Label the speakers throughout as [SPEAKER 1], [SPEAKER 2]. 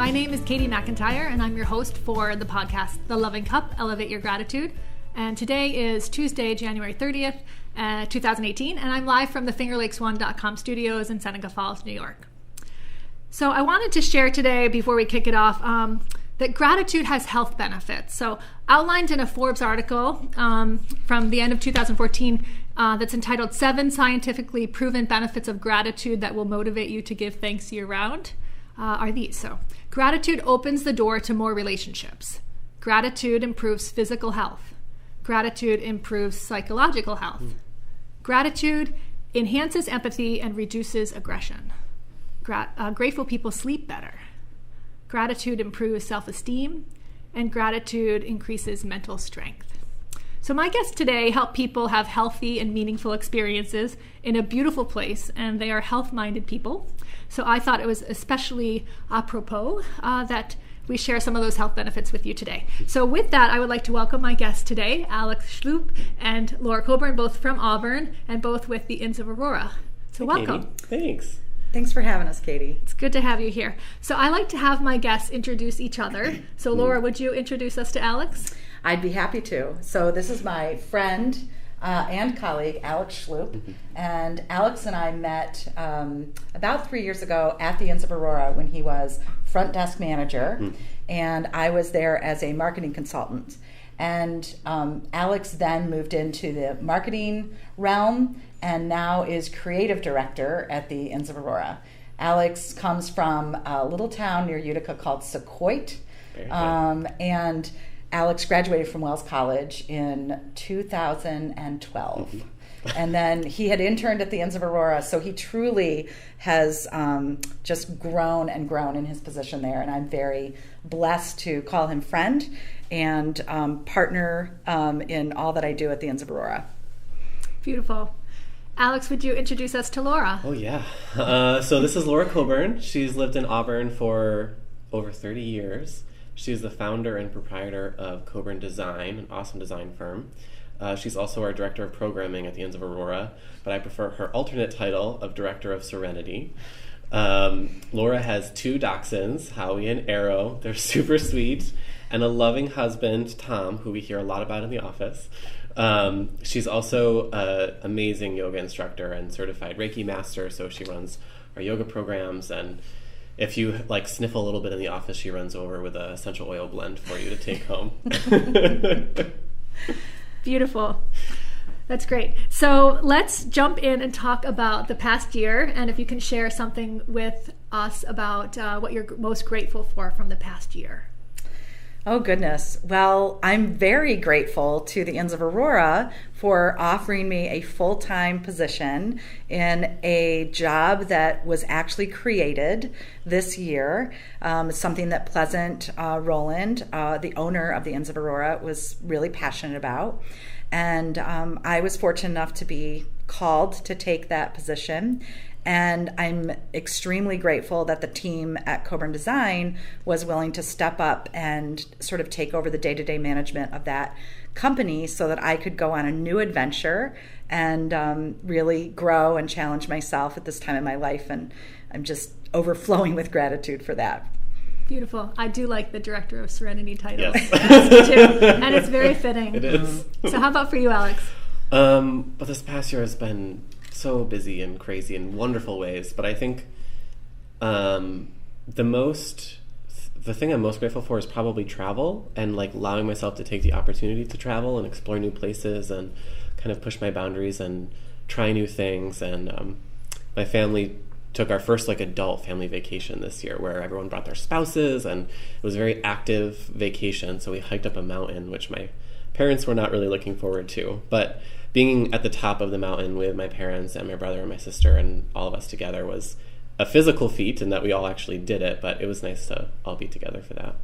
[SPEAKER 1] My name is Katie MacIntyre, and I'm your host for the podcast, The Loving Cup, Elevate Your Gratitude. And today is Tuesday, January 30th, 2018, and I'm live from the FingerLakes1.com studios in Seneca Falls, New York. So I wanted to share today, before we kick it off, that gratitude has health benefits. So outlined in a Forbes article from the end of 2014 that's entitled 7 Scientifically Proven Benefits of Gratitude That Will Motivate You to Give Thanks Year-Round are these. So gratitude opens the door to more relationships. Gratitude improves physical health. Gratitude improves psychological health. Gratitude enhances empathy and reduces aggression. Grateful people sleep better. Gratitude improves self-esteem, and gratitude increases mental strength. So my guests today help people have healthy and meaningful experiences in a beautiful place, and they are health-minded people. So I thought it was especially apropos that we share some of those health benefits with you today. So with that, I would like to welcome my guests today, Alex Schloop and Laura Coburn, both from Auburn and both with the Inns of Aurora. So
[SPEAKER 2] Hi,
[SPEAKER 1] welcome.
[SPEAKER 2] Katie. Thanks.
[SPEAKER 3] Thanks for having us, Katie.
[SPEAKER 1] It's good to have you here. So I like to have my guests introduce each other. So Laura, would you introduce us to Alex?
[SPEAKER 3] I'd be happy to. So this is my friend and colleague, Alex Schloop. And Alex and I met about 3 years ago at the Inns of Aurora when he was front desk manager. And I was there as a marketing consultant. And Alex then moved into the marketing realm and now is creative director at the Inns of Aurora. Alex comes from a little town near Utica called Sequoit. And Alex graduated from Wells College in 2012. And then he had interned at the Inns of Aurora, so he truly has just grown and grown in his position there. And I'm very blessed to call him friend and partner in all that I do at the Inns of Aurora.
[SPEAKER 1] Beautiful. Alex, would you introduce us to Laura?
[SPEAKER 2] Oh, yeah. So this is Laura Coburn. She's lived in Auburn for over 30 years. She's the founder and proprietor of Coburn Design, an awesome design firm. She's also our director of programming at the Inns of Aurora, but I prefer her alternate title of director of Serenity. Laura has 2 dachshunds, Howie and Arrow. They're super sweet. And a loving husband, Tom, who we hear a lot about in the office. She's also an amazing yoga instructor and certified Reiki master, so she runs our yoga programs. And if you sniffle a little bit in the office, she runs over with an essential oil blend for you to take home.
[SPEAKER 1] Beautiful. That's great. So let's jump in and talk about the past year, and if you can share something with us about what you're most grateful for from the past year.
[SPEAKER 3] Oh, goodness. Well, I'm very grateful to the Inns of Aurora for offering me a full-time position in a job that was actually created this year. It's something that Pleasant Rowland, the owner of the Inns of Aurora, was really passionate about. And I was fortunate enough to be called to take that position. And I'm extremely grateful that the team at Coburn Design was willing to step up and sort of take over the day-to-day management of that company so that I could go on a new adventure and really grow and challenge myself at this time in my life. And I'm just overflowing with gratitude for that.
[SPEAKER 1] Beautiful. I do like the Director of Serenity title.
[SPEAKER 2] Yes.
[SPEAKER 1] Yes, me too. And it's very fitting.
[SPEAKER 2] It is.
[SPEAKER 1] So how about for you, Alex?
[SPEAKER 2] But this past year has been so busy and crazy in wonderful ways. But I think the thing I'm most grateful for is probably travel and allowing myself to take the opportunity to travel and explore new places and kind of push my boundaries and try new things. And my family took our first adult family vacation this year where everyone brought their spouses, and it was a very active vacation. So we hiked up a mountain, which my parents were not really looking forward to. But being at the top of the mountain with my parents and my brother and my sister and all of us together was a physical feat, and that we all actually did it, but it was nice to all be together for that.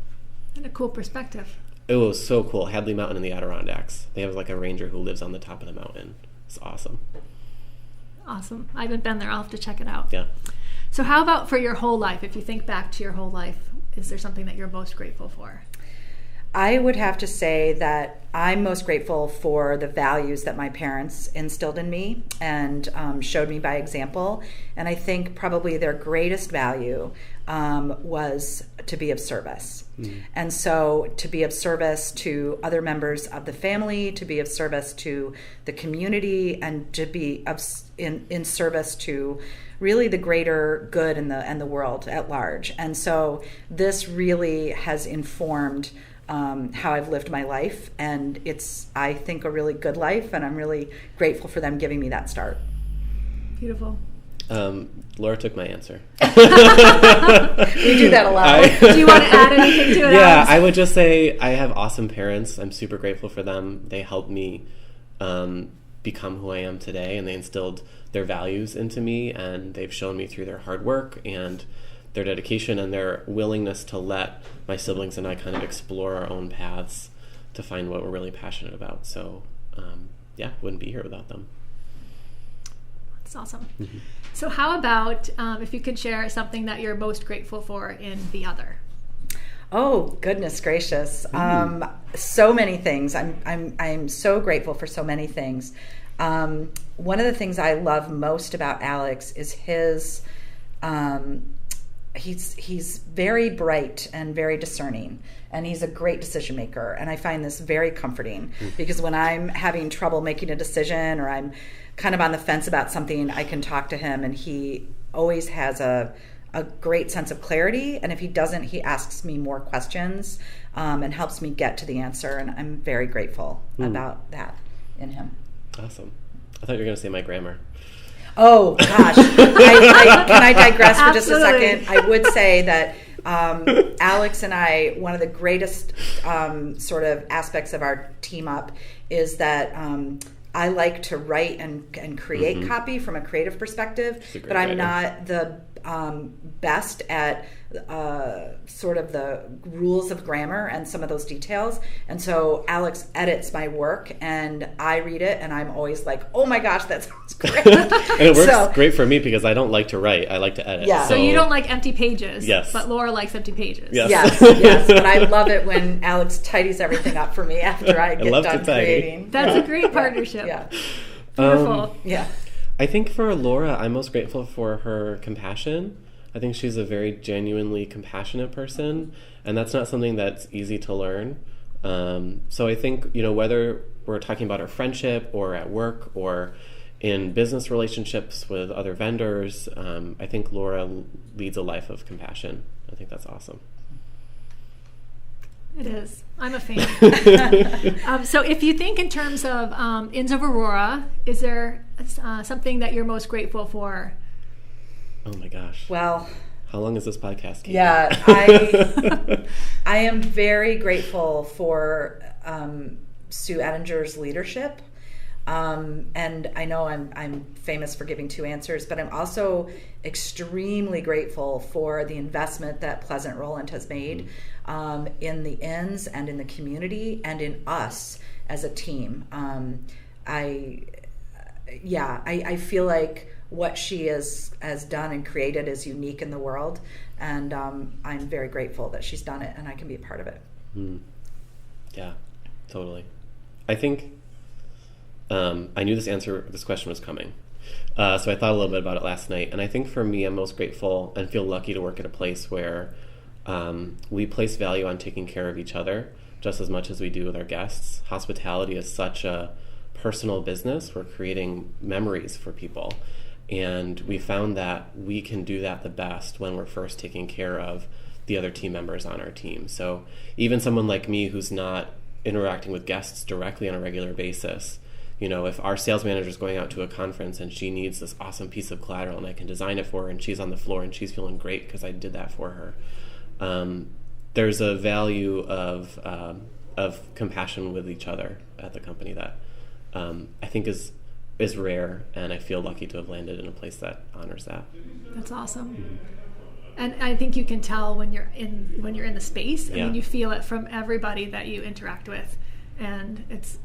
[SPEAKER 1] And a cool perspective.
[SPEAKER 2] It was so cool. Hadley Mountain in the Adirondacks. They have a ranger who lives on the top of the mountain. It's awesome.
[SPEAKER 1] Awesome. I haven't been there. I'll have to check it out.
[SPEAKER 2] Yeah.
[SPEAKER 1] So how about for your whole life? If you think back to your whole life, is there something that you're most grateful for?
[SPEAKER 3] I would have to say that I'm most grateful for the values that my parents instilled in me and showed me by example. And I think probably their greatest value was to be of service. And so to be of service to other members of the family, to be of service to the community, and to be in service to really the greater good in the world at large. And so this really has informed how I've lived my life, and it's, I think, a really good life, and I'm really grateful for them giving me that start.
[SPEAKER 1] Beautiful.
[SPEAKER 2] Laura took my answer.
[SPEAKER 3] We do that a lot.
[SPEAKER 1] Do you want to add anything to it?
[SPEAKER 2] Yeah,
[SPEAKER 1] Alex?
[SPEAKER 2] I would just say I have awesome parents. I'm super grateful for them. They helped me become who I am today, and they instilled their values into me, and they've shown me through their hard work and their dedication and their willingness to let my siblings and I kind of explore our own paths to find what we're really passionate about. So, wouldn't be here without them.
[SPEAKER 1] That's awesome. So how about if you could share something that you're most grateful for in the other?
[SPEAKER 3] Oh, goodness gracious. So many things. I'm so grateful for so many things. One of the things I love most about Alex is his he's very bright and very discerning, and he's a great decision maker, and I find this very comforting because when I'm having trouble making a decision or I'm kind of on the fence about something, I can talk to him, and he always has a great sense of clarity, and if he doesn't, he asks me more questions and helps me get to the answer, and I'm very grateful about that in him.
[SPEAKER 2] Awesome. I thought you were going to say my grammar.
[SPEAKER 3] Oh, gosh. Can I digress for just a second? I would say that Alex and I, one of the greatest sort of aspects of our team up is that I like to write and create copy from a creative perspective, but I'm not the best at sort of the rules of grammar and some of those details. And so Alex edits my work and I read it and I'm always like, oh my gosh, that sounds great.
[SPEAKER 2] And it works great for me because I don't like to write. I like to edit.
[SPEAKER 3] Yeah.
[SPEAKER 1] So you don't like empty pages.
[SPEAKER 2] Yes.
[SPEAKER 1] But Laura likes empty pages.
[SPEAKER 2] Yes.
[SPEAKER 3] Yes. But I love it when Alex tidies everything up for me after I get done creating.
[SPEAKER 1] That's a great partnership.
[SPEAKER 3] Yeah.
[SPEAKER 1] Beautiful.
[SPEAKER 3] Yeah.
[SPEAKER 2] I think for Laura, I'm most grateful for her compassion. I think she's a very genuinely compassionate person, and that's not something that's easy to learn. So I think, whether we're talking about our friendship or at work or in business relationships with other vendors, I think Laura leads a life of compassion. I think that's awesome.
[SPEAKER 1] It is. I'm a fan. So if you think in terms of Inns of Aurora, is there something that you're most grateful for?
[SPEAKER 2] Oh my gosh.
[SPEAKER 3] Well,
[SPEAKER 2] how long is this podcast, Katie?
[SPEAKER 3] Yeah, I am very grateful for Sue Ettinger's leadership. And I know I'm famous for giving two answers, but I'm also extremely grateful for the investment that Pleasant Rowland has made in the Inns and in the community and in us as a team. I feel like what she has done and created is unique in the world, and I'm very grateful that she's done it and I can be a part of it.
[SPEAKER 2] Yeah, totally. I think I knew this question was coming, so I thought a little bit about it last night, and I think for me, I'm most grateful and feel lucky to work at a place where we place value on taking care of each other just as much as we do with our guests. Hospitality is such a personal business. We're creating memories for people. And we found that we can do that the best when we're first taking care of the other team members on our team. So even someone like me who's not interacting with guests directly on a regular basis, if our sales manager is going out to a conference and she needs this awesome piece of collateral and I can design it for her and she's on the floor and she's feeling great because I did that for her, there's a value of compassion with each other at the company that I think is rare, and I feel lucky to have landed in a place that honors that.
[SPEAKER 1] That's awesome. And I think you can tell when you're in the space. I mean, you feel it from everybody that you interact with, and it's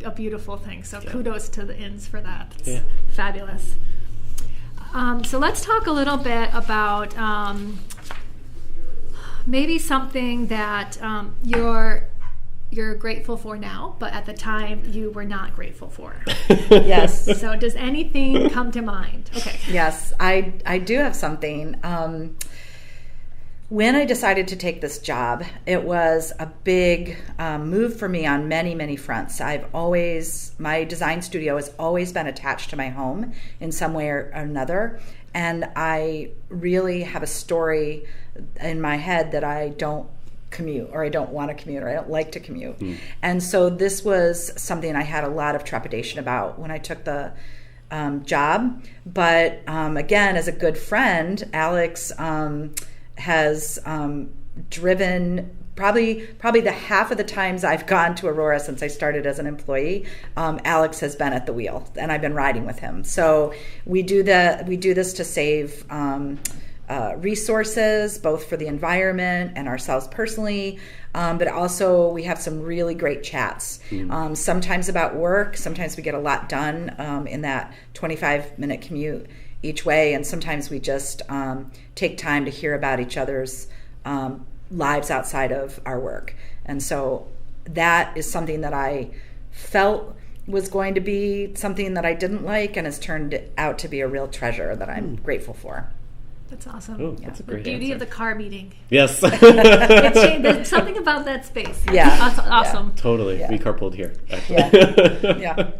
[SPEAKER 1] a beautiful thing. So kudos to the Inns for that. It's fabulous. So let's talk a little bit about maybe something that you're grateful for now, but at the time you were not grateful for.
[SPEAKER 3] Yes.
[SPEAKER 1] So does anything come to mind? Okay.
[SPEAKER 3] Yes, I do have something. When I decided to take this job, it was a big move for me on many, many fronts. My design studio has always been attached to my home in some way or another. And I really have a story in my head that I don't commute, or I don't want to commute, or I don't like to commute. And so this was something I had a lot of trepidation about when I took the job. But again, as a good friend, Alex has driven probably the half of the times I've gone to Aurora since I started as an employee. Alex has been at the wheel, and I've been riding with him. So we do this to save resources, both for the environment and ourselves personally. But also we have some really great chats. Sometimes about work. Sometimes we get a lot done in that 25-minute commute each way, and sometimes we just take time to hear about each other's lives outside of our work. And so that is something that I felt was going to be something that I didn't like, and has turned out to be a real treasure that I'm grateful for.
[SPEAKER 1] That's awesome.
[SPEAKER 2] Ooh, that's a
[SPEAKER 1] The
[SPEAKER 2] great
[SPEAKER 1] beauty
[SPEAKER 2] answer.
[SPEAKER 1] of the car meeting.
[SPEAKER 2] Yes.
[SPEAKER 1] There's something about that space.
[SPEAKER 3] Yeah.
[SPEAKER 1] That's awesome.
[SPEAKER 2] Totally.
[SPEAKER 3] Yeah.
[SPEAKER 2] We carpooled here, actually.
[SPEAKER 3] Yeah.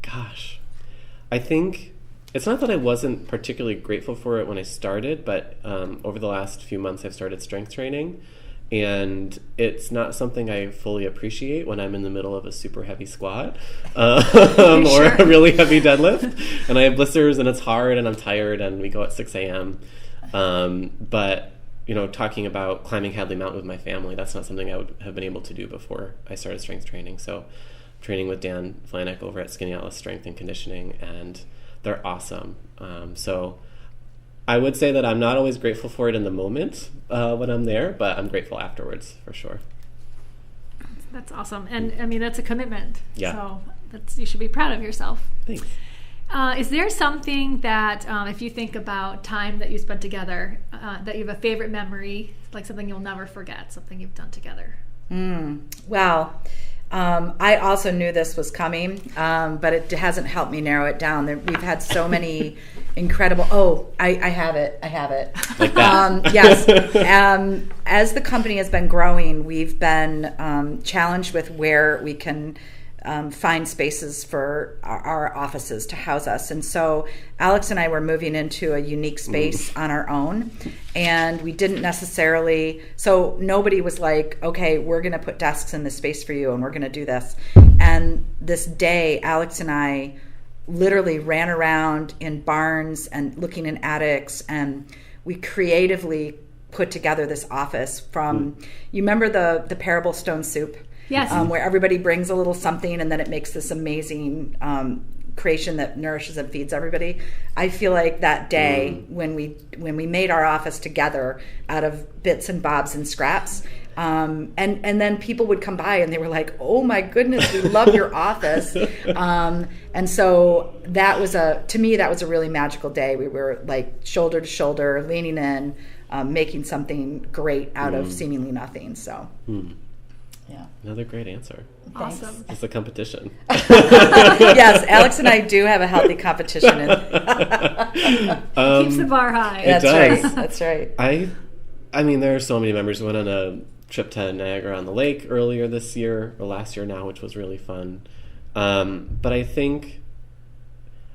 [SPEAKER 2] Gosh. I think it's not that I wasn't particularly grateful for it when I started, but over the last few months I've started strength training, and it's not something I fully appreciate when I'm in the middle of a super heavy squat or a really heavy deadlift, and I have blisters and it's hard and I'm tired and we go at 6 a.m. But talking about climbing Hadley Mountain with my family, that's not something I would have been able to do before I started strength training. So training with Dan Flanick over at Skinny Atlas Strength and Conditioning, and they're awesome. So I would say that I'm not always grateful for it in the moment when I'm there, but I'm grateful afterwards for sure.
[SPEAKER 1] That's awesome. And I mean, that's a commitment.
[SPEAKER 2] Yeah.
[SPEAKER 1] So you should be proud of yourself.
[SPEAKER 2] Thanks.
[SPEAKER 1] Is there something that, if you think about time that you spent together, that you have a favorite memory, like something you'll never forget, something you've done together?
[SPEAKER 3] Well, I also knew this was coming, but it hasn't helped me narrow it down. We've had so many incredible... I have it.
[SPEAKER 2] Like that.
[SPEAKER 3] Yes. As the company has been growing, we've been challenged with where we can find spaces for our offices to house us. And so Alex and I were moving into a unique space on our own, and we didn't necessarily, so nobody was like, okay, we're going to put desks in this space for you and we're going to do this. And this day, Alex and I literally ran around in barns and looking in attics, and we creatively put together this office from, you remember the Parable Stone Soup?
[SPEAKER 1] Yes.
[SPEAKER 3] Where everybody brings a little something and then it makes this amazing creation that nourishes and feeds everybody. I feel like that day when we made our office together out of bits and bobs and scraps, and then people would come by and they were like, oh my goodness, we love your office. And so to me that was a really magical day. We were like shoulder to shoulder, leaning in, making something great out of seemingly nothing. So yeah.
[SPEAKER 2] Another great answer.
[SPEAKER 3] Thanks.
[SPEAKER 1] Awesome.
[SPEAKER 2] It's a competition.
[SPEAKER 3] Yes, Alex and I do have a healthy competition.
[SPEAKER 1] Keeps the bar high.
[SPEAKER 2] It
[SPEAKER 3] That's
[SPEAKER 2] does.
[SPEAKER 3] right. That's right.
[SPEAKER 2] I mean, there are so many memories. We went on a trip to Niagara on the Lake earlier this year, or last year now, which was really fun. But I think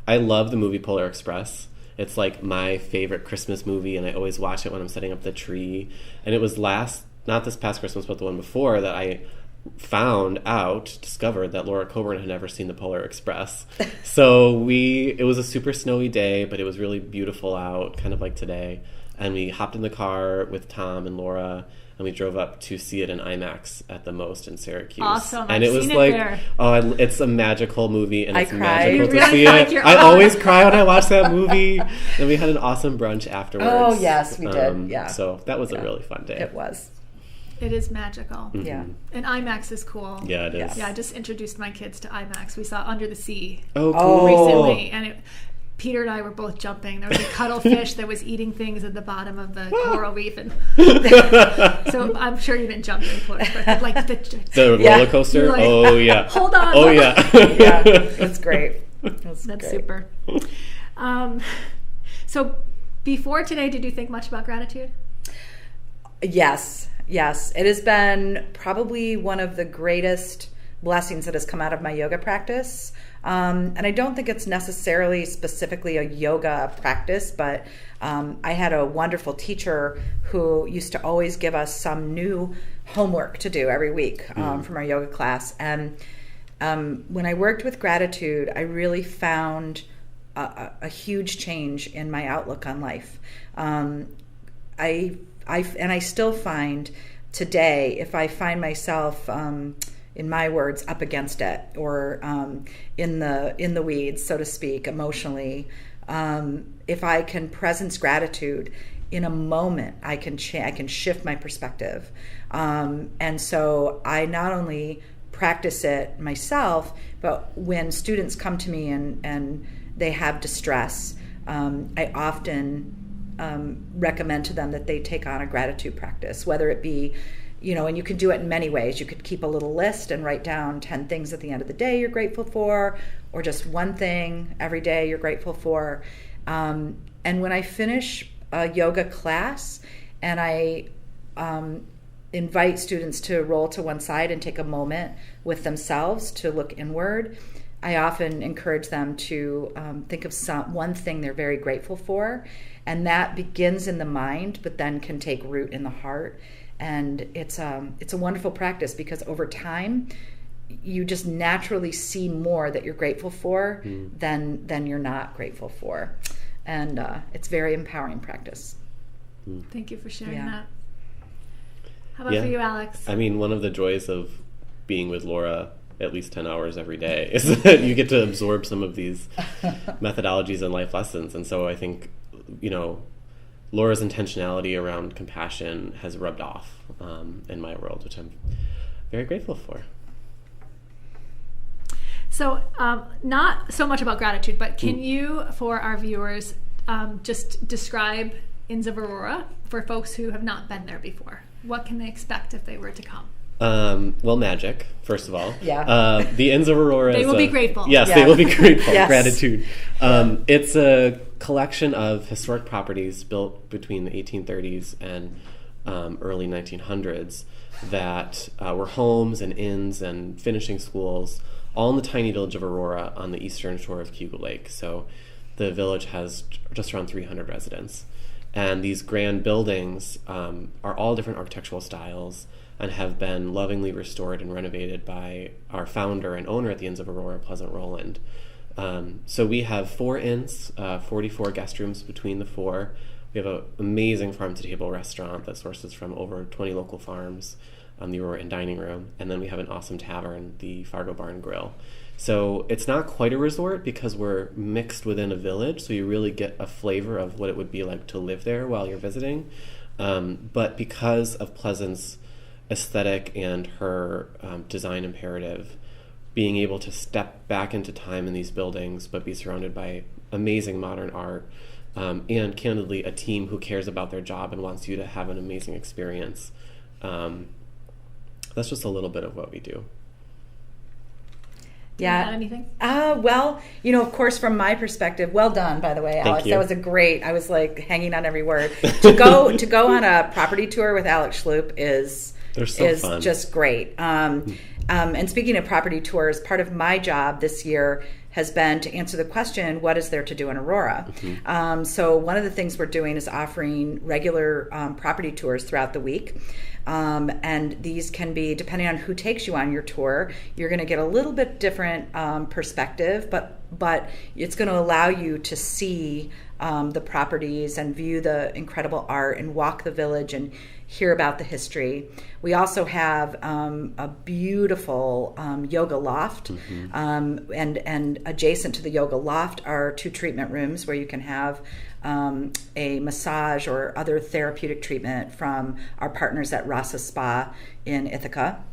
[SPEAKER 2] I love the movie Polar Express. It's like my favorite Christmas movie, and I always watch it when I'm setting up the tree. And it was not this past Christmas, but the one before, that I discovered that Laura Coburn had never seen the Polar Express. So it was a super snowy day, but it was really beautiful out, kind of like today. And we hopped in the car with Tom and Laura, and we drove up to see it in IMAX at the Most in Syracuse.
[SPEAKER 1] Awesome.
[SPEAKER 2] And
[SPEAKER 1] I've
[SPEAKER 2] it was
[SPEAKER 1] seen it
[SPEAKER 2] like,
[SPEAKER 1] there.
[SPEAKER 2] it's a magical movie, and it's
[SPEAKER 3] I cried.
[SPEAKER 2] magical
[SPEAKER 1] You
[SPEAKER 2] to
[SPEAKER 1] really
[SPEAKER 2] see
[SPEAKER 1] felt like
[SPEAKER 2] it.
[SPEAKER 1] you're
[SPEAKER 2] I
[SPEAKER 1] on.
[SPEAKER 2] always cry when I watch that movie. And we had an awesome brunch afterwards.
[SPEAKER 3] Oh, yes, we did. Yeah.
[SPEAKER 2] So that was a really fun day.
[SPEAKER 3] It was.
[SPEAKER 1] It is magical.
[SPEAKER 3] Yeah.
[SPEAKER 1] And IMAX is cool.
[SPEAKER 2] Yeah, it is.
[SPEAKER 1] Yeah, I just introduced my kids to IMAX. We saw Under the Sea
[SPEAKER 2] Oh, cool.
[SPEAKER 1] recently, and Peter and I were both jumping. There was a cuttlefish that was eating things at the bottom of the coral reef, and so I'm sure you didn't jump in close, but like
[SPEAKER 2] the roller coaster.
[SPEAKER 1] Like,
[SPEAKER 2] oh yeah.
[SPEAKER 1] Hold on.
[SPEAKER 2] Oh yeah.
[SPEAKER 3] Yeah, that's great. That's great.
[SPEAKER 1] Super. So before today, did you think much about gratitude?
[SPEAKER 3] Yes. It has been probably one of the greatest blessings that has come out of my yoga practice. And I don't think it's necessarily specifically a yoga practice, but I had a wonderful teacher who used to always give us some new homework to do every week from our yoga class. And when I worked with gratitude, I really found a huge change in my outlook on life. I still find today, if I find myself, in my words, up against it, or in the weeds, so to speak, emotionally, if I can presence gratitude in a moment, I can shift my perspective, and so I not only practice it myself, but when students come to me and they have distress, I often recommend to them that they take on a gratitude practice, whether it be, and you can do it in many ways. You could keep a little list and write down 10 things at the end of the day you're grateful for, or just one thing every day you're grateful for. And when I finish a yoga class and I invite students to roll to one side and take a moment with themselves to look inward, I often encourage them to think of one thing they're very grateful for, and that begins in the mind, but then can take root in the heart. And it's a wonderful practice, because over time, you just naturally see more that you're grateful for than you're not grateful for, and it's very empowering practice.
[SPEAKER 1] Thank you for sharing that. How about for you, Alex?
[SPEAKER 2] I mean, one of the joys of being with Laura at least 10 hours every day is that you get to absorb some of these methodologies and life lessons. And so I think, Laura's intentionality around compassion has rubbed off in my world, which I'm very grateful for.
[SPEAKER 1] So not so much about gratitude, but can you, for our viewers, just describe Inns of Aurora for folks who have not been there before? What can they expect if they were to come?
[SPEAKER 2] Well, magic, first of all.
[SPEAKER 3] Yeah.
[SPEAKER 2] The Inns of Aurora.
[SPEAKER 1] They will be grateful.
[SPEAKER 2] Yes, they will be grateful.
[SPEAKER 3] Yes.
[SPEAKER 2] Gratitude. It's a collection of historic properties built between the 1830s and early 1900s that were homes and inns and finishing schools, all in the tiny village of Aurora on the eastern shore of Cuba Lake. So the village has just around 300 residents. And these grand buildings are all different architectural styles and have been lovingly restored and renovated by our founder and owner at the Inns of Aurora, Pleasant Rowland. So we have 4 inns, 44 guest rooms between the 4. We have an amazing farm-to-table restaurant that sources from over 20 local farms, the Aurora Inn Dining Room, and then we have an awesome tavern, the Fargo Barn Grill. So it's not quite a resort because we're mixed within a village, so you really get a flavor of what it would be like to live there while you're visiting. But because of Pleasant's aesthetic and her design imperative, being able to step back into time in these buildings but be surrounded by amazing modern art, and candidly a team who cares about their job and wants you to have an amazing experience. That's just a little bit of what we do.
[SPEAKER 3] Yeah.
[SPEAKER 1] Anything?
[SPEAKER 3] Well, of course, from my perspective, well done, by the way, Alex. That was I was like hanging on every word. To go on a property tour with Alex Schloop is
[SPEAKER 2] fun.
[SPEAKER 3] Just great. And speaking of property tours, part of my job this year has been to answer the question, what is there to do in Aurora? Mm-hmm. So one of the things we're doing is offering regular property tours throughout the week. And these can be, depending on who takes you on your tour, you're going to get a little bit different perspective, but it's going to allow you to see the properties and view the incredible art and walk the village and hear about the history. We also have a beautiful yoga loft, mm-hmm. And adjacent to the yoga loft are 2 treatment rooms where you can have a massage or other therapeutic treatment from our partners at Rasa Spa in Ithaca.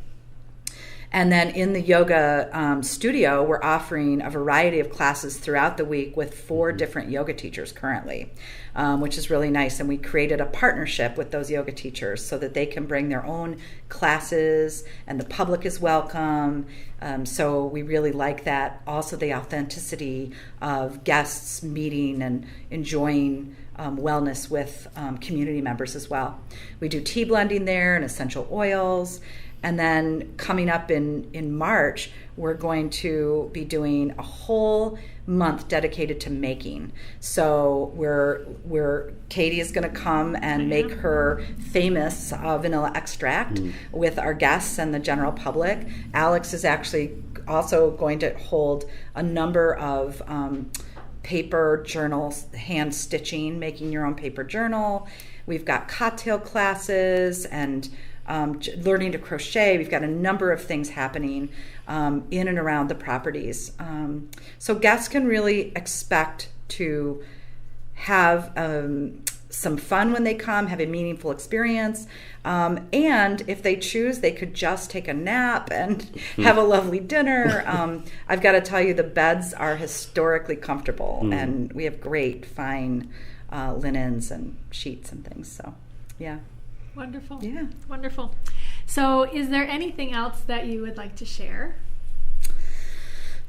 [SPEAKER 3] And then in the yoga studio, we're offering a variety of classes throughout the week with 4 different yoga teachers currently, which is really nice. And we created a partnership with those yoga teachers so that they can bring their own classes and the public is welcome. So we really like that. Also the authenticity of guests meeting and enjoying wellness with community members as well. We do tea blending there and essential oils. And then coming up in March, we're going to be doing a whole month dedicated to making. So Katie is going to come and make her famous vanilla extract with our guests and the general public. Alex is actually also going to hold a number of paper journals, hand stitching, making your own paper journal. We've got cocktail classes and learning to crochet. We've got a number of things happening in and around the properties. So guests can really expect to have some fun when they come, have a meaningful experience. And if they choose, they could just take a nap and have a lovely dinner. I've got to tell you, the beds are historically comfortable and we have great, fine linens and sheets and things. So, yeah.
[SPEAKER 1] Wonderful.
[SPEAKER 3] Yeah.
[SPEAKER 1] Wonderful. So is there anything else that you would like to share?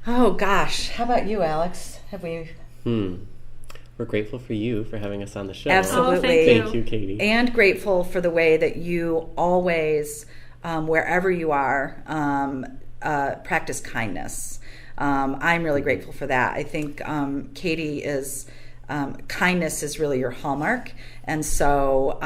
[SPEAKER 3] Oh, gosh. How about you, Alex? Have we...
[SPEAKER 2] We're grateful for you for having us on the show.
[SPEAKER 3] Absolutely.
[SPEAKER 2] Thank you, Katie.
[SPEAKER 3] And grateful for the way that you always, wherever you are, practice kindness. I'm really grateful for that. I think Katie is... kindness is really your hallmark. And so...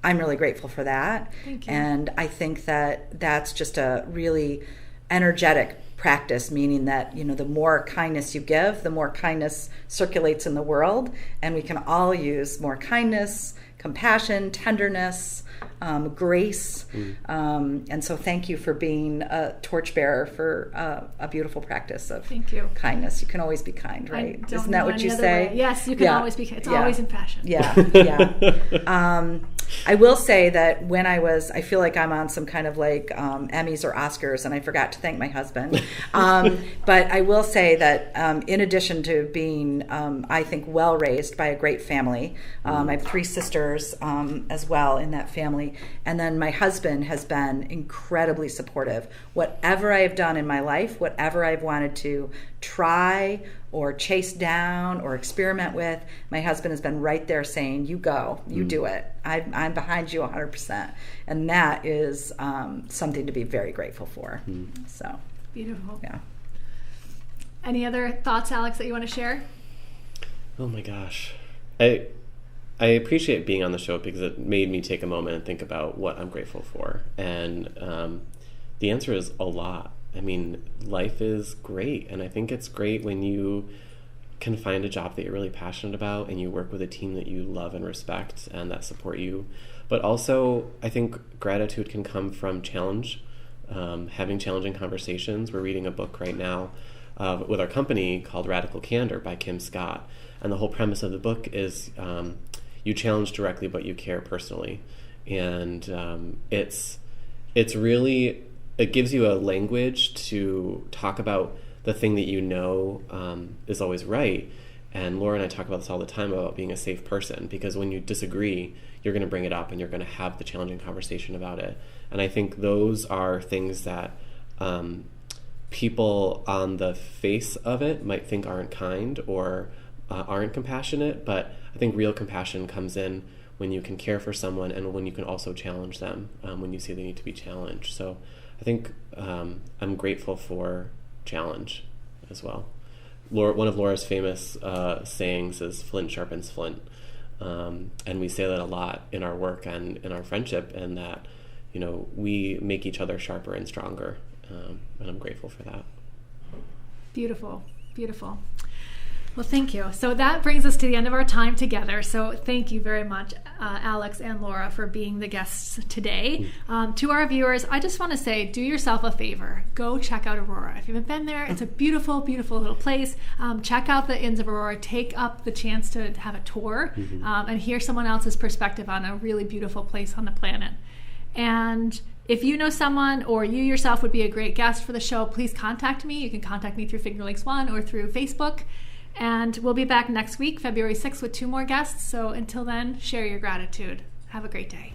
[SPEAKER 3] I'm really grateful for that.
[SPEAKER 1] Thank you.
[SPEAKER 3] And I think that that's just a really energetic practice, meaning that, the more kindness you give, the more kindness circulates in the world. And we can all use more kindness, compassion, tenderness, grace. And so thank you for being a torchbearer for a beautiful practice of
[SPEAKER 1] Thank you.
[SPEAKER 3] kindness. You can always be kind, right? Isn't that what you say?
[SPEAKER 1] Yes, you can always be kind. It's always in passion.
[SPEAKER 3] Yeah. I will say that when I feel like I'm on some kind of like Emmys or Oscars, and I forgot to thank my husband. But I will say that in addition to being, I think, well raised by a great family, I have 3 sisters as well in that family. And then my husband has been incredibly supportive. Whatever I have done in my life, whatever I've wanted to try or chase down or experiment with, my husband has been right there saying, you go, you do it. I'm behind you 100%. And that is something to be very grateful for. So
[SPEAKER 1] beautiful.
[SPEAKER 3] Yeah.
[SPEAKER 1] Any other thoughts, Alex, that you want to share?
[SPEAKER 2] Oh my gosh. I appreciate being on the show because it made me take a moment and think about what I'm grateful for. And the answer is a lot. I mean, life is great. And I think it's great when you can find a job that you're really passionate about and you work with a team that you love and respect and that support you. But also, I think gratitude can come from challenge, having challenging conversations. We're reading a book right now with our company called Radical Candor by Kim Scott. And the whole premise of the book is you challenge directly, but you care personally. And it's really, it gives you a language to talk about the thing that you know is always right. And Laura and I talk about this all the time about being a safe person, because when you disagree, you're going to bring it up and you're going to have the challenging conversation about it. And I think those are things that people on the face of it might think aren't kind or aren't compassionate, but I think real compassion comes in when you can care for someone and when you can also challenge them when you see they need to be challenged. So I think I'm grateful for challenge as well. One of Laura's famous sayings is flint sharpens flint. And we say that a lot in our work and in our friendship, and that, we make each other sharper and stronger. And I'm grateful for that.
[SPEAKER 1] Beautiful, beautiful. Well, thank you. So that brings us to the end of our time together. So thank you very much, Alex and Laura, for being the guests today. To our viewers, I just want to say, do yourself a favor. Go check out Aurora. If you haven't been there, it's a beautiful, beautiful little place. Check out the Inns of Aurora. Take up the chance to have a tour and hear someone else's perspective on a really beautiful place on the planet. And If you know someone or you yourself would be a great guest for the show, please contact me. You can contact me through Finger Lakes One or through Facebook. And we'll be back next week, February 6th, with 2 more guests. So until then, share your gratitude. Have a great day.